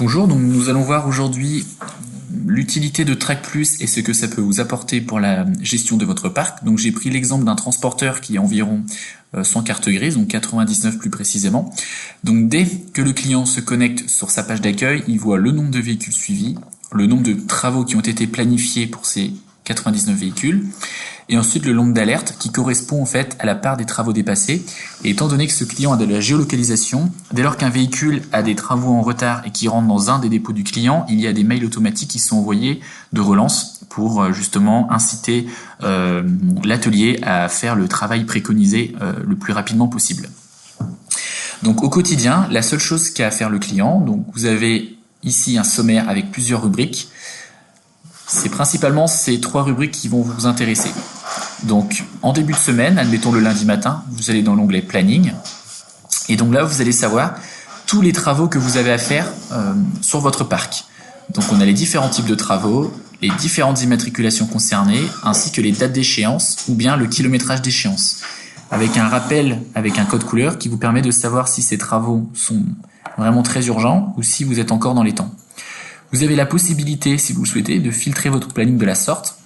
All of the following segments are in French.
Bonjour, donc nous allons voir aujourd'hui l'utilité de Track Plus et ce que ça peut vous apporter pour la gestion de votre parc. Donc j'ai pris l'exemple d'un transporteur qui a environ 100 cartes grises, donc 99 plus précisément. Donc dès que le client se connecte sur sa page d'accueil, il voit le nombre de véhicules suivis, le nombre de travaux qui ont été planifiés pour ces 99 véhicules, et ensuite le nombre d'alertes qui correspond en fait à la part des travaux dépassés. Et étant donné que ce client a de la géolocalisation, dès lors qu'un véhicule a des travaux en retard et qui rentre dans un des dépôts du client, il y a des mails automatiques qui sont envoyés de relance pour justement inciter l'atelier à faire le travail préconisé le plus rapidement possible. Donc au quotidien, la seule chose qu'a à faire le client, donc vous avez ici un sommaire avec plusieurs rubriques. C'est principalement ces trois rubriques qui vont vous intéresser. Donc, en début de semaine, admettons le lundi matin, vous allez dans l'onglet Planning. Et donc là, vous allez savoir tous les travaux que vous avez à faire sur votre parc. Donc, on a les différents types de travaux, les différentes immatriculations concernées, ainsi que les dates d'échéance ou bien le kilométrage d'échéance. Avec un rappel, avec un code couleur qui vous permet de savoir si ces travaux sont vraiment très urgents ou si vous êtes encore dans les temps. Vous avez la possibilité, si vous le souhaitez, de filtrer votre planning de la sorte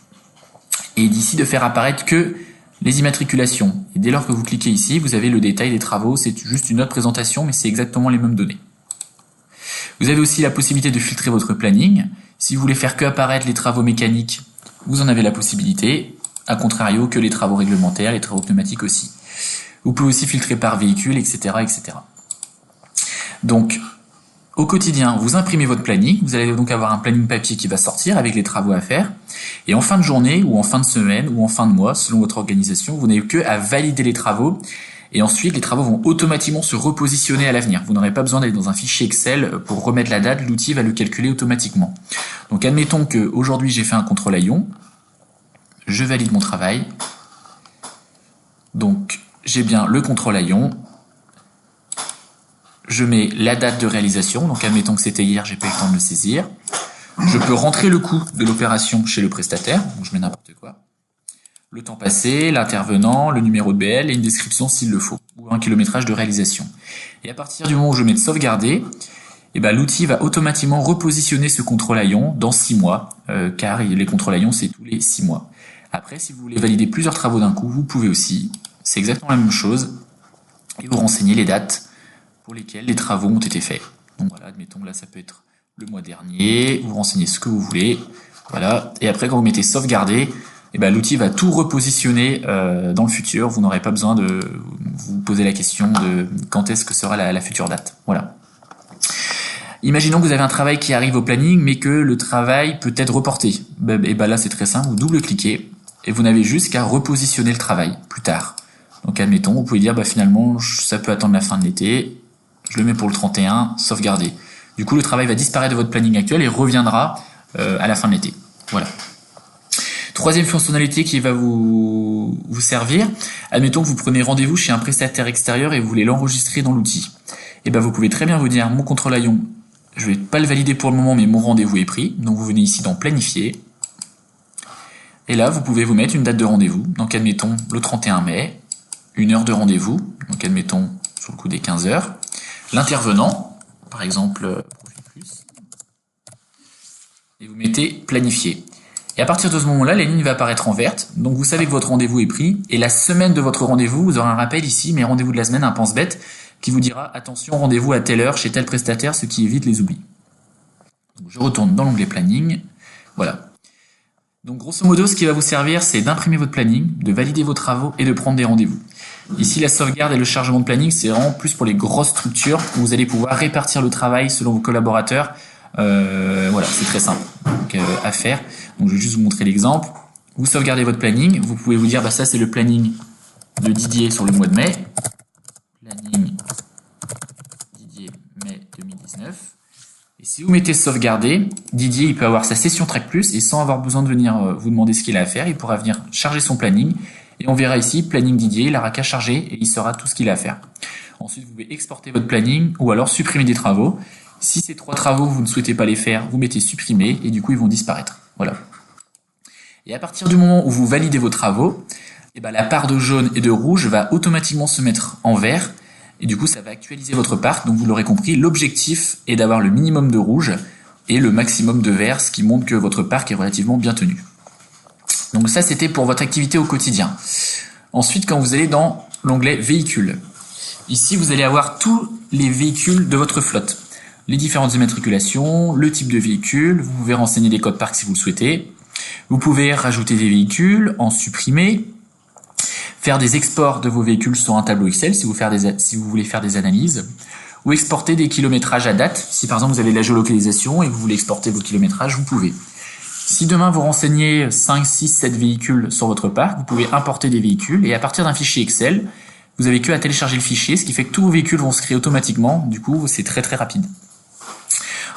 et d'ici de faire apparaître que les immatriculations. Et dès lors que vous cliquez ici, vous avez le détail des travaux, c'est juste une autre présentation, mais c'est exactement les mêmes données. Vous avez aussi la possibilité de filtrer votre planning. Si vous voulez faire que apparaître les travaux mécaniques, vous en avez la possibilité, à contrario que les travaux réglementaires, les travaux pneumatiques aussi. Vous pouvez aussi filtrer par véhicule, etc., etc. Donc, au quotidien, vous imprimez votre planning, vous allez donc avoir un planning papier qui va sortir avec les travaux à faire, et en fin de journée, ou en fin de semaine, ou en fin de mois, selon votre organisation, vous n'avez que à valider les travaux, et ensuite les travaux vont automatiquement se repositionner à l'avenir. Vous n'aurez pas besoin d'aller dans un fichier Excel pour remettre la date, l'outil va le calculer automatiquement. Donc admettons que aujourd'hui j'ai fait un contrôle à ion, je valide mon travail, donc j'ai bien le contrôle à ion, je mets la date de réalisation, donc admettons que c'était hier, j'ai pas eu le temps de le saisir. Je peux rentrer le coût de l'opération chez le prestataire, donc je mets n'importe quoi. Le temps passé, l'intervenant, le numéro de BL et une description s'il le faut, ou un kilométrage de réalisation. Et à partir du moment où je mets de sauvegarder, l'outil va automatiquement repositionner ce contrôle à ion dans 6 mois, car les contrôles à ion c'est tous les 6 mois. Après, si vous voulez valider plusieurs travaux d'un coup, vous pouvez aussi, c'est exactement la même chose, et vous renseignez les dates pour lesquels les travaux ont été faits. Donc voilà, admettons là ça peut être le mois dernier, vous renseignez ce que vous voulez, voilà, et après quand vous mettez sauvegarder, l'outil va tout repositionner dans le futur, vous n'aurez pas besoin de vous poser la question de quand est-ce que sera la future date. Voilà. Imaginons que vous avez un travail qui arrive au planning, mais que le travail peut être reporté. Là c'est très simple, vous double-cliquez, et vous n'avez juste qu'à repositionner le travail plus tard. Donc admettons, vous pouvez dire finalement ça peut attendre la fin de l'été, je le mets pour le 31, sauvegarder. Du coup, le travail va disparaître de votre planning actuel et reviendra à la fin de l'été. Voilà. Troisième fonctionnalité qui va vous servir, admettons que vous prenez rendez-vous chez un prestataire extérieur et vous voulez l'enregistrer dans l'outil. Vous pouvez très bien vous dire, mon contrôle à ion, je vais pas le valider pour le moment, mais mon rendez-vous est pris. Donc vous venez ici dans planifier. Et là, vous pouvez vous mettre une date de rendez-vous. Donc admettons le 31 mai, une heure de rendez-vous. Donc admettons sur le coup des 15 heures. L'intervenant, par exemple, Profil Plus, et vous mettez planifier. Et à partir de ce moment-là, la ligne va apparaître en verte, donc vous savez que votre rendez-vous est pris, et la semaine de votre rendez-vous, vous aurez un rappel ici, mes rendez-vous de la semaine, un pense-bête, qui vous dira attention, rendez-vous à telle heure chez tel prestataire, ce qui évite les oublis. Donc je retourne dans l'onglet planning, voilà. Donc grosso modo, ce qui va vous servir, c'est d'imprimer votre planning, de valider vos travaux et de prendre des rendez-vous. Ici, la sauvegarde et le chargement de planning, c'est vraiment plus pour les grosses structures où vous allez pouvoir répartir le travail selon vos collaborateurs. Voilà, c'est très simple à faire. Donc, je vais juste vous montrer l'exemple. Vous sauvegardez votre planning. Vous pouvez vous dire, ça, c'est le planning de Didier sur le mois de mai. Planning Didier mai 2019. Et si vous mettez sauvegarder, Didier, il peut avoir sa session Track Plus et sans avoir besoin de venir vous demander ce qu'il a à faire, il pourra venir charger son planning. Et on verra ici, planning Didier, il n'aura qu'à charger et il saura tout ce qu'il a à faire. Ensuite, vous pouvez exporter votre planning ou alors supprimer des travaux. Si ces 3 travaux, vous ne souhaitez pas les faire, vous mettez supprimer et du coup, ils vont disparaître. Voilà. Et à partir du moment où vous validez vos travaux, la part de jaune et de rouge va automatiquement se mettre en vert Et du coup, ça va actualiser votre parc. Donc vous l'aurez compris, l'objectif est d'avoir le minimum de rouge et le maximum de vert, ce qui montre que votre parc est relativement bien tenu. Donc ça, c'était pour votre activité au quotidien. Ensuite, quand vous allez dans l'onglet véhicules, ici, vous allez avoir tous les véhicules de votre flotte. Les différentes immatriculations, le type de véhicule, vous pouvez renseigner des codes parc si vous le souhaitez. Vous pouvez rajouter des véhicules, en supprimer, faire des exports de vos véhicules sur un tableau Excel si vous voulez faire des analyses, ou exporter des kilométrages à date. Si par exemple vous avez de la géolocalisation et que vous voulez exporter vos kilométrages, vous pouvez. Si demain vous renseignez 5, 6, 7 véhicules sur votre parc, vous pouvez importer des véhicules et à partir d'un fichier Excel, vous avez que à télécharger le fichier, ce qui fait que tous vos véhicules vont se créer automatiquement. Du coup, c'est très très rapide.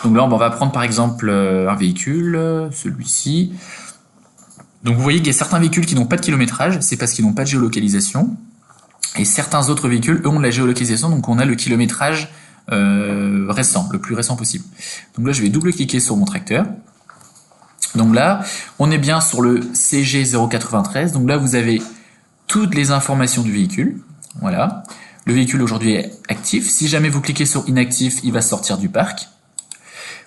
Donc là, on va prendre par exemple un véhicule, celui-ci. Donc vous voyez qu'il y a certains véhicules qui n'ont pas de kilométrage, c'est parce qu'ils n'ont pas de géolocalisation. Et certains autres véhicules, eux, ont de la géolocalisation, donc on a le kilométrage récent, le plus récent possible. Donc là, je vais double-cliquer sur mon tracteur. Donc là, on est bien sur le CG093. Donc là, vous avez toutes les informations du véhicule. Voilà. Le véhicule aujourd'hui est actif. Si jamais vous cliquez sur inactif, il va sortir du parc.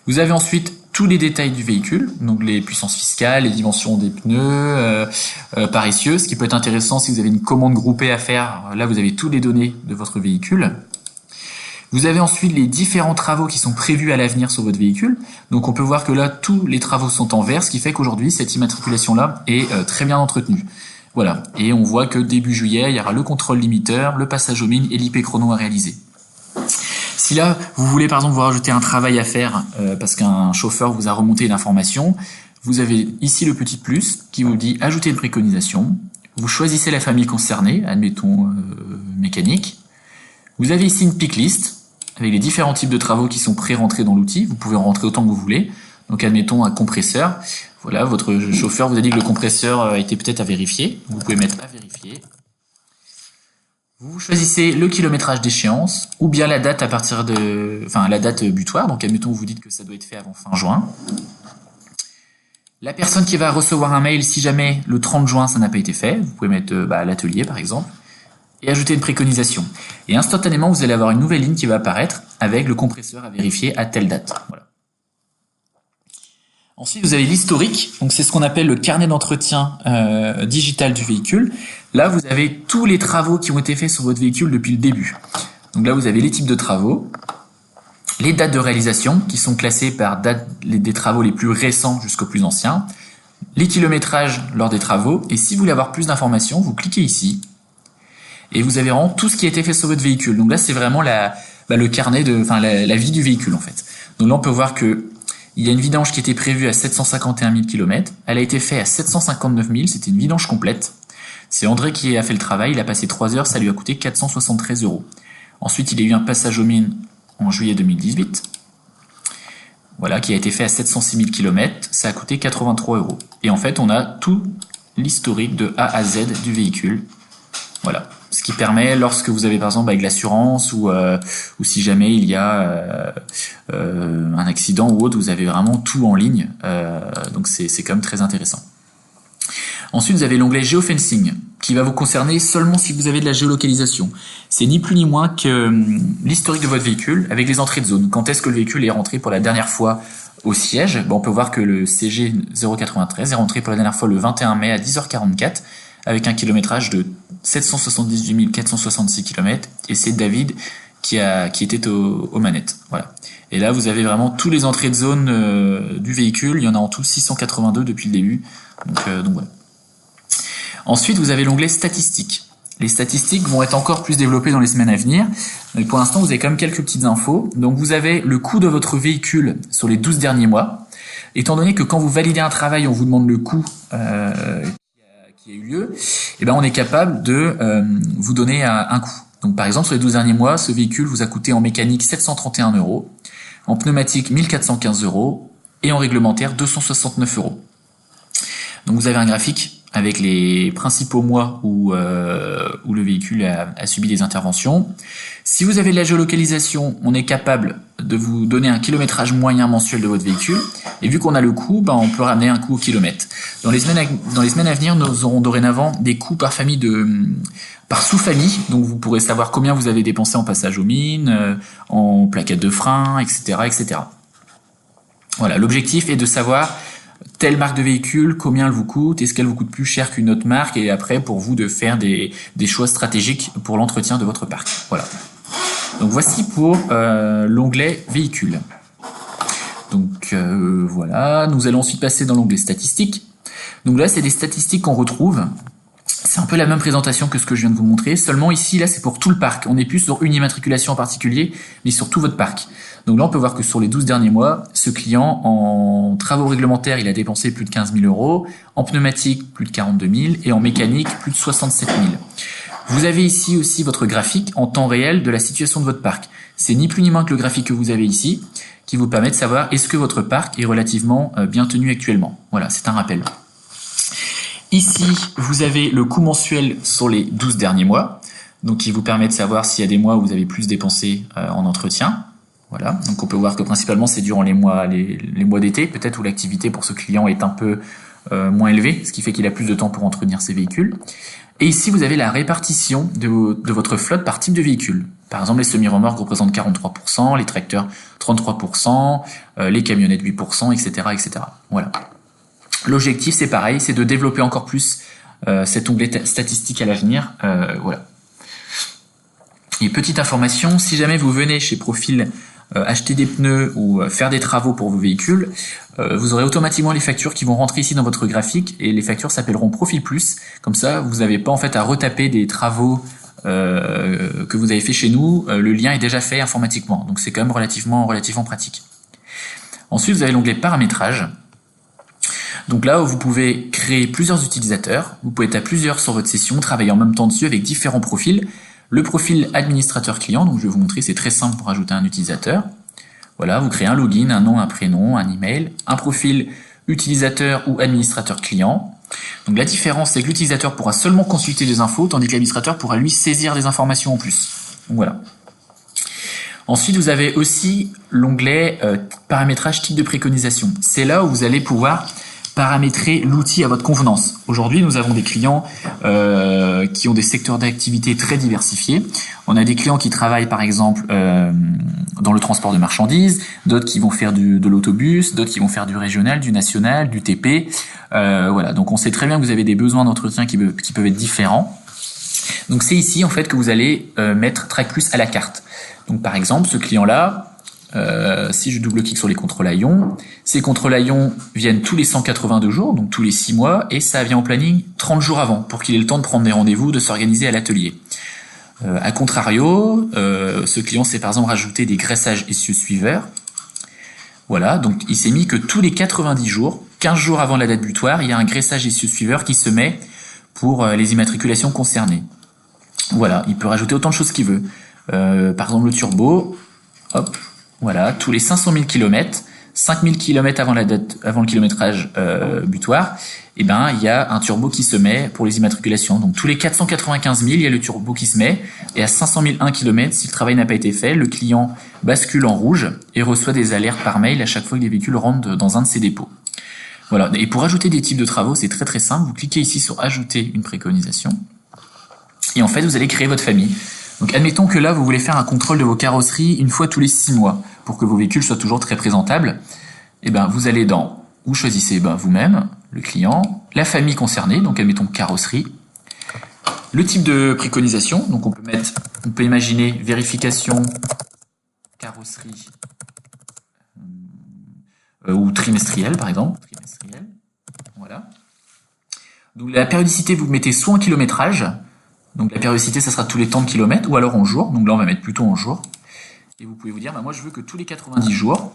Vous avez ensuite tous les détails du véhicule, donc les puissances fiscales, les dimensions des pneus, paressieux, ce qui peut être intéressant si vous avez une commande groupée à faire. Là, vous avez toutes les données de votre véhicule. Vous avez ensuite les différents travaux qui sont prévus à l'avenir sur votre véhicule. Donc on peut voir que là, tous les travaux sont en vert, ce qui fait qu'aujourd'hui, cette immatriculation-là est très bien entretenue. Voilà. Et on voit que début juillet, il y aura le contrôle limiteur, le passage aux mines et l'IP chrono à réaliser. Si là, vous voulez par exemple vous rajouter un travail à faire parce qu'un chauffeur vous a remonté l'information, vous avez ici le petit plus qui vous dit ajouter une préconisation. Vous choisissez la famille concernée, admettons mécanique. Vous avez ici une pick list avec les différents types de travaux qui sont pré-rentrés dans l'outil. Vous pouvez en rentrer autant que vous voulez. Donc admettons un compresseur. Voilà, votre chauffeur vous a dit que le compresseur était peut-être à vérifier. Vous pouvez mettre à vérifier. Vous choisissez le kilométrage d'échéance ou bien la date la date butoir. Donc admettons vous dites que ça doit être fait avant fin juin. La personne qui va recevoir un mail, si jamais le 30 juin ça n'a pas été fait, vous pouvez mettre l'atelier par exemple et ajouter une préconisation. Et instantanément vous allez avoir une nouvelle ligne qui va apparaître avec le compresseur à vérifier à telle date. Voilà. Ensuite, vous avez l'historique, donc c'est ce qu'on appelle le carnet d'entretien digital du véhicule. Là, vous avez tous les travaux qui ont été faits sur votre véhicule depuis le début. Donc là, vous avez les types de travaux, les dates de réalisation qui sont classées par date des travaux les plus récents jusqu'aux plus anciens, les kilométrages lors des travaux, et si vous voulez avoir plus d'informations, vous cliquez ici, et vous avez vraiment tout ce qui a été fait sur votre véhicule. Donc là, c'est vraiment le carnet la vie du véhicule en fait. Donc là, on peut voir que il y a une vidange qui était prévue à 751 000 km. Elle a été faite à 759 000. C'était une vidange complète. C'est André qui a fait le travail. Il a passé 3 heures. Ça lui a coûté 473 €. Ensuite, il y a eu un passage aux mines en juillet 2018. Voilà, qui a été fait à 706 000 km. Ça a coûté 83 €. Et en fait, on a tout l'historique de A à Z du véhicule. Voilà. Ce qui permet, lorsque vous avez par exemple avec l'assurance ou si jamais il y a un accident ou autre, vous avez vraiment tout en ligne. Donc c'est quand même très intéressant. Ensuite, vous avez l'onglet Geofencing qui va vous concerner seulement si vous avez de la géolocalisation. C'est ni plus ni moins que l'historique de votre véhicule avec les entrées de zone. Quand est-ce que le véhicule est rentré pour la dernière fois au siège? On peut voir que le CG 093 est rentré pour la dernière fois le 21 mai à 10h44 avec un kilométrage de 778 466 km et c'est David qui était aux manettes. Voilà. Et là, vous avez vraiment tous les entrées de zone du véhicule. Il y en a en tout 682 depuis le début. Donc voilà. Ensuite, vous avez l'onglet statistiques. Les statistiques vont être encore plus développées dans les semaines à venir. Mais pour l'instant, vous avez quand même quelques petites infos. Donc vous avez le coût de votre véhicule sur les 12 derniers mois. Étant donné que quand vous validez un travail, on vous demande le coût qui a eu lieu, on est capable de vous donner un coût. Donc par exemple, sur les 12 derniers mois, ce véhicule vous a coûté en mécanique 731 €, en pneumatique 1415 € et en réglementaire 269 €. Donc vous avez un graphique avec les principaux mois où le véhicule a subi des interventions. Si vous avez de la géolocalisation, on est capable de vous donner un kilométrage moyen mensuel de votre véhicule. Et vu qu'on a le coût, on peut ramener un coût au kilomètre. Dans les semaines à venir, nous aurons dorénavant des coûts par famille par sous-famille, donc vous pourrez savoir combien vous avez dépensé en passage aux mines, en plaquettes de frein, etc., etc. Voilà, l'objectif est de savoir telle marque de véhicule, combien elle vous coûte, est-ce qu'elle vous coûte plus cher qu'une autre marque, et après pour vous de faire des choix stratégiques pour l'entretien de votre parc. Voilà. Donc voici pour l'onglet véhicule. Donc voilà, nous allons ensuite passer dans l'onglet statistiques. Donc là, c'est des statistiques qu'on retrouve. C'est un peu la même présentation que ce que je viens de vous montrer, seulement ici, là, c'est pour tout le parc. On n'est plus sur une immatriculation en particulier, mais sur tout votre parc. Donc là, on peut voir que sur les 12 derniers mois, ce client, en travaux réglementaires, il a dépensé plus de 15 000 euros, en pneumatique, plus de 42 000, et en mécanique, plus de 67 000. Vous avez ici aussi votre graphique en temps réel de la situation de votre parc. C'est ni plus ni moins que le graphique que vous avez ici, qui vous permet de savoir est-ce que votre parc est relativement bien tenu actuellement. Voilà, c'est un rappel. Ici, vous avez le coût mensuel sur les 12 derniers mois, donc qui vous permet de savoir s'il y a des mois où vous avez plus dépensé en entretien. Voilà, donc on peut voir que principalement c'est durant les mois d'été, peut-être où l'activité pour ce client est un peu moins élevée, ce qui fait qu'il a plus de temps pour entretenir ses véhicules. Et ici, vous avez la répartition de votre flotte par type de véhicule. Par exemple, les semi-remorques représentent 43%, les tracteurs 33%, les camionnettes 8%, etc., etc. Voilà. L'objectif, c'est pareil, c'est de développer encore plus cet onglet statistique à l'avenir. Voilà. Et petite information, si jamais vous venez chez Profil acheter des pneus ou faire des travaux pour vos véhicules, vous aurez automatiquement les factures qui vont rentrer ici dans votre graphique et les factures s'appelleront Profil Plus. Comme ça, vous n'avez pas en fait à retaper des travaux que vous avez fait chez nous. Le lien est déjà fait informatiquement, donc c'est quand même relativement pratique. Ensuite, vous avez l'onglet Paramétrage. Donc là, vous pouvez créer plusieurs utilisateurs, vous pouvez être à plusieurs sur votre session, travailler en même temps dessus avec différents profils. Le profil administrateur client, donc je vais vous montrer, c'est très simple pour ajouter un utilisateur. Voilà, vous créez un login, un nom, un prénom, un email, un profil utilisateur ou administrateur client. Donc la différence, c'est que l'utilisateur pourra seulement consulter les infos, tandis que l'administrateur pourra lui saisir des informations en plus. Donc voilà. Ensuite, vous avez aussi l'onglet paramétrage type de préconisation. C'est là où vous allez pouvoir paramétrer l'outil à votre convenance. Aujourd'hui, nous avons des clients qui ont des secteurs d'activité très diversifiés. On a des clients qui travaillent par exemple dans le transport de marchandises, d'autres qui vont faire de l'autobus, d'autres qui vont faire du régional, du national, du TP. Voilà, donc on sait très bien que vous avez des besoins d'entretien qui peuvent être différents. Donc c'est ici en fait que vous allez mettre TrackPlus à la carte. Donc par exemple, ce client-là, si je double-clique sur les contrôles à ions, ces contrôles à ions viennent tous les 182 jours, donc tous les 6 mois, et ça vient au planning 30 jours avant, pour qu'il ait le temps de prendre des rendez-vous, de s'organiser à l'atelier. A contrario, ce client s'est par exemple rajouté des graissages essieux suiveurs. Voilà, donc il s'est mis que tous les 90 jours, 15 jours avant la date butoir, il y a un graissage essieux suiveur qui se met pour les immatriculations concernées. Voilà, il peut rajouter autant de choses qu'il veut. Par exemple le turbo, hop, voilà, tous les 500 000 km, 5 000 km avant le kilométrage butoir, et ben il y a un turbo qui se met pour les immatriculations. Donc tous les 495 000, il y a le turbo qui se met, et à 500 001 km, si le travail n'a pas été fait, le client bascule en rouge et reçoit des alertes par mail à chaque fois que les véhicules rentrent dans un de ses dépôts. Voilà. Et pour ajouter des types de travaux, c'est très très simple. Vous cliquez ici sur ajouter une préconisation, et en fait vous allez créer votre famille. Donc admettons que là vous voulez faire un contrôle de vos carrosseries une fois tous les 6 mois pour que vos véhicules soient toujours très présentables. Et ben vous allez dans, vous choisissez vous-même, le client, la famille concernée, donc admettons carrosserie, le type de préconisation, donc on peut imaginer vérification carrosserie ou trimestrielle par exemple, trimestrielle. Voilà. Donc la périodicité vous mettez soit en kilométrage. Donc la périodicité, ça sera tous les temps de kilomètres, ou alors en jours. Donc là, on va mettre plutôt en jours. Et vous pouvez vous dire, moi je veux que tous les 90 jours,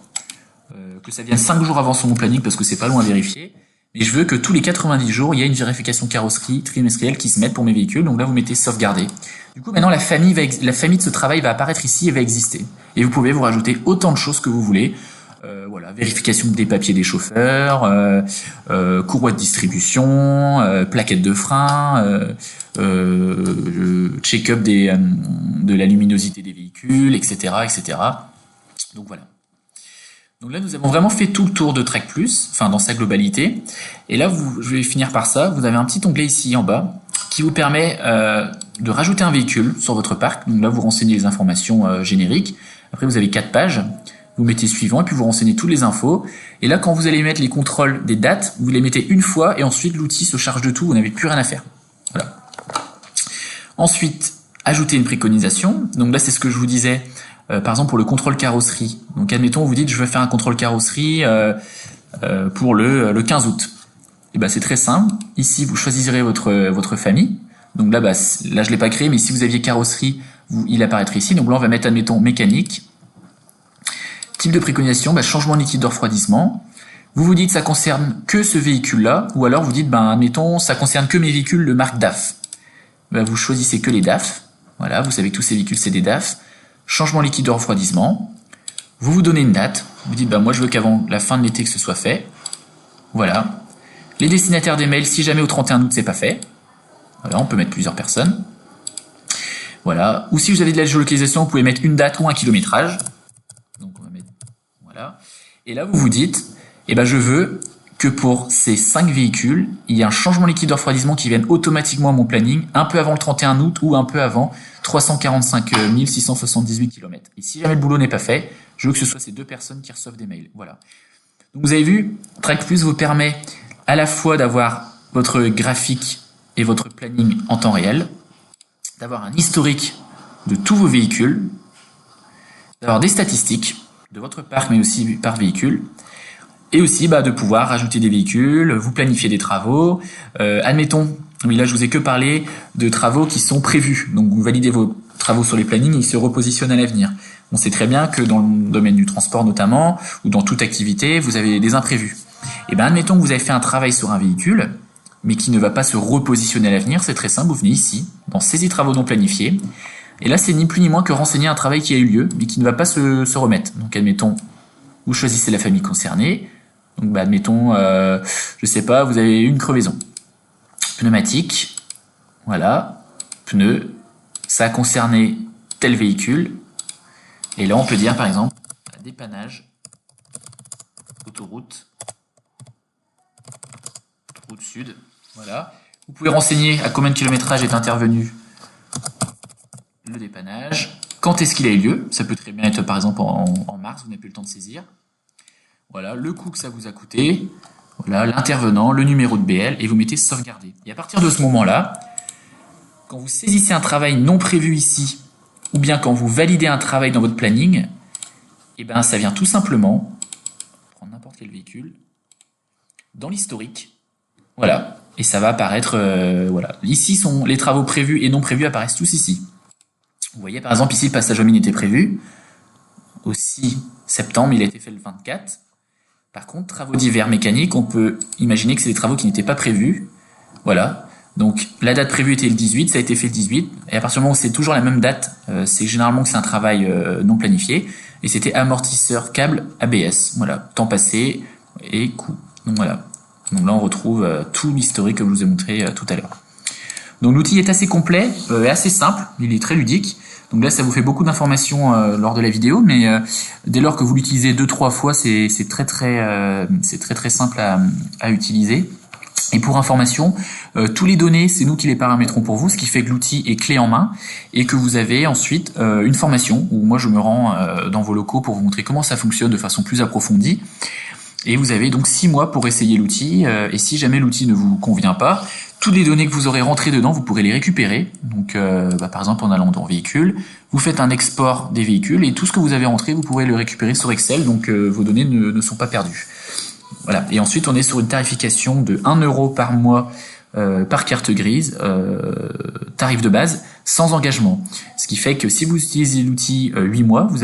que ça vienne 5 jours avant sur mon planning, parce que c'est pas loin à vérifier, mais je veux que tous les 90 jours, il y a une vérification carrosserie trimestrielle qui se mette pour mes véhicules. Donc là, vous mettez sauvegarder. Du coup, maintenant, la famille de ce travail va apparaître ici et va exister. Et vous pouvez vous rajouter autant de choses que vous voulez. Voilà, vérification des papiers des chauffeurs, courroie de distribution, plaquettes de frein, check-up de la luminosité des véhicules, etc., etc. Donc voilà. Donc là, nous avons vraiment fait tout le tour de TrackPlus, enfin dans sa globalité. Et là, je vais finir par ça. Vous avez un petit onglet ici en bas qui vous permet de rajouter un véhicule sur votre parc. Donc là, vous renseignez les informations génériques. Après, vous avez 4 pages. Vous mettez suivant et puis vous renseignez toutes les infos. Et là, quand vous allez mettre les contrôles des dates, vous les mettez une fois et ensuite l'outil se charge de tout. Vous n'avez plus rien à faire. Voilà. Ensuite, ajouter une préconisation. Donc là, c'est ce que je vous disais. Par exemple, pour le contrôle carrosserie. Donc, admettons, vous dites, je veux faire un contrôle carrosserie pour le 15 août. Et ben, c'est très simple. Ici, vous choisirez votre famille. Donc là, là, je l'ai pas créé, mais si vous aviez carrosserie, il apparaîtrait ici. Donc là, on va mettre, admettons, mécanique. Type de préconisation, changement de liquide de refroidissement. Vous vous dites, ça concerne que ce véhicule-là, ou alors vous dites, admettons, ça concerne que mes véhicules de marque DAF. Vous choisissez que les DAF. Voilà, vous savez que tous ces véhicules, c'est des DAF. Changement de liquide de refroidissement. Vous vous donnez une date. Vous dites, moi, je veux qu'avant la fin de l'été que ce soit fait. Voilà. Les destinataires des mails, si jamais au 31 août, c'est pas fait. Voilà, on peut mettre plusieurs personnes. Voilà. Ou si vous avez de la géolocalisation, vous pouvez mettre une date ou un kilométrage. Donc, on va mettre, voilà. Et là, vous vous dites, je veux que pour ces 5 véhicules, il y ait un changement de liquide de refroidissement qui vienne automatiquement à mon planning, un peu avant le 31 août ou un peu avant 345 678 km. Et si jamais le boulot n'est pas fait, je veux que ce soit ces 2 personnes qui reçoivent des mails. Voilà. Donc, vous avez vu, TrackPlus vous permet à la fois d'avoir votre graphique et votre planning en temps réel, d'avoir un historique de tous vos véhicules, d'avoir des statistiques de votre parc, mais aussi par véhicule, et aussi de pouvoir rajouter des véhicules, vous planifier des travaux. Admettons, oui, là je vous ai que parlé de travaux qui sont prévus, donc vous validez vos travaux sur les plannings et ils se repositionnent à l'avenir. On sait très bien que dans le domaine du transport notamment, ou dans toute activité, vous avez des imprévus. Et admettons que vous avez fait un travail sur un véhicule, mais qui ne va pas se repositionner à l'avenir, c'est très simple, vous venez ici, dans saisie travaux non planifiés, et là c'est ni plus ni moins que renseigner un travail qui a eu lieu, mais qui ne va pas se remettre. Donc admettons, vous choisissez la famille concernée, donc admettons, je sais pas, vous avez une crevaison. Pneumatique, voilà, pneu, ça a concerné tel véhicule, et là on peut dire par exemple, dépannage, autoroute sud, voilà. Vous pouvez renseigner à combien de kilométrage est intervenu le dépannage, quand est-ce qu'il a eu lieu, ça peut très bien être par exemple en mars, vous n'avez plus le temps de saisir. Voilà, le coût que ça vous a coûté, voilà, l'intervenant, le numéro de BL, et vous mettez sauvegarder. Et à partir de ce moment-là, quand vous saisissez un travail non prévu ici, ou bien quand vous validez un travail dans votre planning, ça vient tout simplement, prendre n'importe quel véhicule, dans l'historique, voilà, et ça va apparaître, voilà. Ici, les travaux prévus et non prévus apparaissent tous ici. Vous voyez, par exemple, ici, le passage aux mines était prévu. Au 6 septembre, il a été fait le 24. Par contre, travaux divers mécaniques, on peut imaginer que c'est des travaux qui n'étaient pas prévus. Voilà. Donc, la date prévue était le 18, ça a été fait le 18. Et à partir du moment où c'est toujours la même date, c'est généralement que c'est un travail non planifié. Et c'était amortisseur câble ABS. Voilà. Temps passé et coût. Donc, voilà. Donc là, on retrouve tout l'historique que je vous ai montré tout à l'heure. Donc l'outil est assez complet et assez simple, il est très ludique. Donc là, ça vous fait beaucoup d'informations lors de la vidéo, mais dès lors que vous l'utilisez 2-3 fois, c'est très simple à utiliser. Et pour information, tous les données, c'est nous qui les paramétrons pour vous, ce qui fait que l'outil est clé en main et que vous avez ensuite une formation où moi je me rends dans vos locaux pour vous montrer comment ça fonctionne de façon plus approfondie. Et vous avez donc 6 mois pour essayer l'outil, et si jamais l'outil ne vous convient pas, toutes les données que vous aurez rentrées dedans, vous pourrez les récupérer. Donc par exemple en allant dans véhicule, vous faites un export des véhicules, et tout ce que vous avez rentré, vous pourrez le récupérer sur Excel, donc vos données ne sont pas perdues. Voilà. Et ensuite on est sur une tarification de 1 € par mois par carte grise, tarif de base, sans engagement. Ce qui fait que si vous utilisez l'outil 8 mois, vous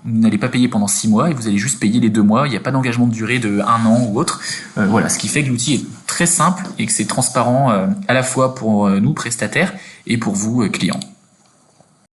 n'allez pas payer pendant 6 mois et vous allez juste payer les 2 mois. Il n'y a pas d'engagement de durée de 1 an ou autre. Voilà, ce qui fait que l'outil est très simple et que c'est transparent à la fois pour nous, prestataires, et pour vous, clients.